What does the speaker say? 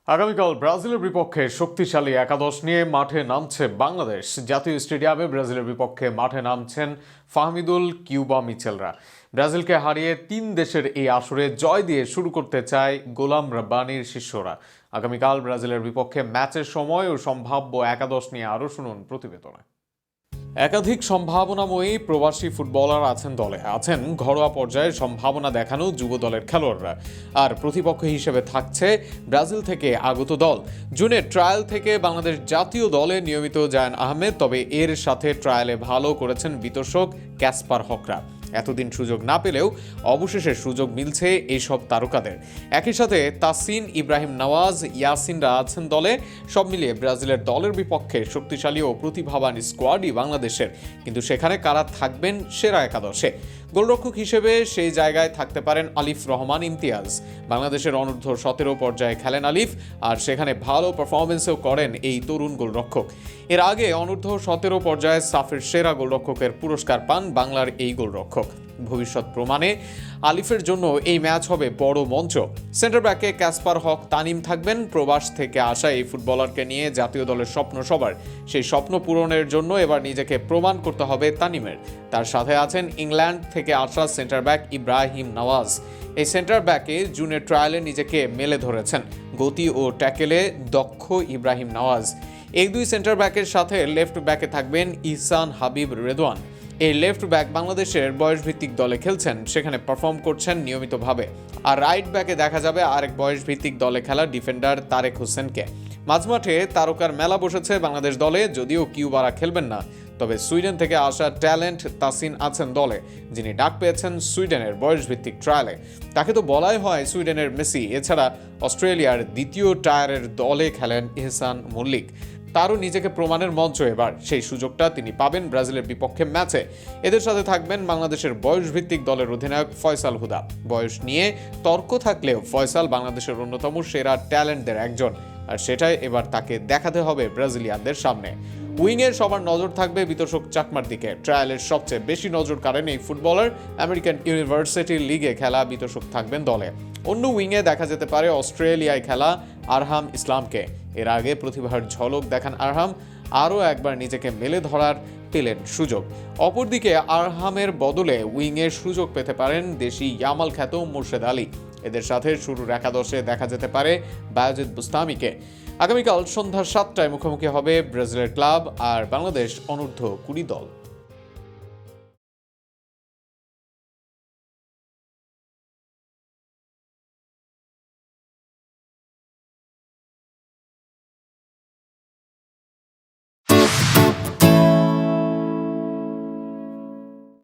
আগামীকাল ব্রাজিলের বিপক্ষে শক্তিশালী একাদশ নিয়ে মাঠে নামছে বাংলাদেশ। জাতীয় স্টেডিয়ামে ব্রাজিলের বিপক্ষে মাঠে নামছেন ফাহমিদুল কিউবা মিচেলরা। ব্রাজিলকে হারিয়ে 3 দেশের এই আসরে জয় দিয়ে শুরু করতে চায় গোলাম রব্বানির শিষ্যরা। আগামীকাল ব্রাজিলের বিপক্ষে ম্যাচের সময় ও সম্ভাব্য একাদশ নিয়ে আরও শুনুন প্রতিবেদনে। একাধিক সম্ভাবনাময়ী প্রবাসী ফুটবলার আছেন দলে। আছেন ঘরোয়া পর্যায়ে সম্ভাবনা দেখানো যুব দলের খেলোয়াড়রা। আর প্রতিপক্ষ হিসেবে থাকছে ব্রাজিল থেকে আগত দল। জুনে ট্রায়াল থেকে বাংলাদেশ জাতীয় দলে নিয়মিত জায়ান আহমেদ, তবে এর সাথে ট্রায়ালে ভালো করেছেন বিতর্ষক ক্যাসপার হকরা। এতদিন সুযোগ না পেলেও অবশেষে সুযোগ মিলছে এইসব তারকাদের। একই সাথে তাসিন, ইব্রাহিম নওয়াজ, ইয়াসিনরা আছেন দলে। সব মিলিয়ে ব্রাজিলের দলের বিপক্ষে শক্তিশালী ও প্রতিভাবান স্কোয়াডই বাংলাদেশের। কিন্তু সেখানে কারা থাকবেন সেরা একাদশে? গোলরক্ষক হিসেবে সেই জায়গায় থাকতে পারেন আলিফ রহমান ইমতিয়াজ। বাংলাদেশের অনূর্ধ্ব 17 পর্যায়ে খেলেন আলিফ, আর সেখানে ভালো পারফরমেন্সও করেন এই তরুণ গোলরক্ষক। এর আগে অনূর্ধ্ব 17 পর্যায়ে সাফের সেরা গোলরক্ষকের পুরস্কার পান বাংলার এই গোলরক্ষক। ভবিষ্যৎ প্রমাণে আলিফের জন্য এই ম্যাচ হবে বড় মঞ্চ। সেন্টার ব্যাকে ক্যাসপার হক তানিম থাকবেন। প্রবাস থেকে আসা এই ফুটবলারকে নিয়ে জাতীয় দলের স্বপ্ন সবার। সেই স্বপ্ন পূরণের জন্য এবার নিজেকে প্রমাণ করতে হবে তানিমের। তার সাথে আছেন ইংল্যান্ড থেকে আসা সেন্টার ব্যাক ইব্রাহিম নওয়াজ। এই সেন্টার ব্যাকে জুনের ট্রায়ালে নিজেকে মেলে ধরেছেন। গতি ও ট্যাকেলে দক্ষ ইব্রাহিম নওয়াজ। এই দুই সেন্টার ব্যাকের সাথে লেফট ব্যাকে থাকবেন ইহসান হাবিব রেদওয়ান। এই লেফট ব্যাক বাংলাদেশের বয়সভিত্তিক দলে খেলছেন, সেখানে পারফর্ম করছেন নিয়মিতভাবে। আর রাইট ব্যাকে দেখা যাবে আরেক বয়সভিত্তিক দলে খেলা ডিফেন্ডার তারেক হোসেনকে। মাঝমাঠে তারকার মেলা বসেছে বাংলাদেশ দলে। যদিও কিউবারা খেলবেন না, তবে সুইডেন থেকে আসা ট্যালেন্ট তাসিন আছেন দলে, যিনি ডাক পেয়েছেন সুইডেনের বয়সভিত্তিক ট্রায়ালে। তাকে তো বলাই হয় সুইডেনের মেসি। এছাড়া অস্ট্রেলিয়ার দ্বিতীয় টায়ারের দলে খেলেন ইহসান মল্লিক। তারও নিজেকে প্রমাণের মঞ্চ এবার। সেই সুযোগটা তিনি পাবেন ব্রাজিলের বিপক্ষে ম্যাচে। এদের সাথে থাকবেন বাংলাদেশের বয়সভিত্তিক দলের অধিনায়ক ফয়সাল হুদা। বয়স নিয়ে তর্ক থাকলেও ফয়সাল বাংলাদেশের অন্যতম সেরা ট্যালেন্টদের একজন, আর সেটাই এবার তাকে দেখাতে হবে ব্রাজিলিয়ানদের সামনে। উইংয়ে সবার নজর থাকবে বিতর্ষক চাকমার দিকে। ট্রায়ালের সবচেয়ে বেশি নজর কাড়েন এই ফুটবলার। আমেরিকান ইউনিভার্সিটি লিগে খেলা বিতর্ষক থাকবেন দলে। অন্য উইংয়ে দেখা যেতে পারে অস্ট্রেলিয়ায় খেলা আরহাম ইসলামকে। এর আগে প্রতিভার ঝলক দেখান আরহাম, আরও একবার নিজেকে মেলে ধরার পেলেন সুযোগ। অপরদিকে আরহামের বদলে উইংয়ের সুযোগ পেতে পারেন দেশি ইয়ামাল খ্যাত মোর্শেদ আলী। এদের সাথে শুরুর একাদশে দেখা যেতে পারে বায়েজিদ বুস্তামিকে। আগামীকাল সন্ধ্যা 7টায় মুখোমুখি হবে ব্রাজিলের ক্লাব আর বাংলাদেশ অনূর্ধ্ব 20 দল।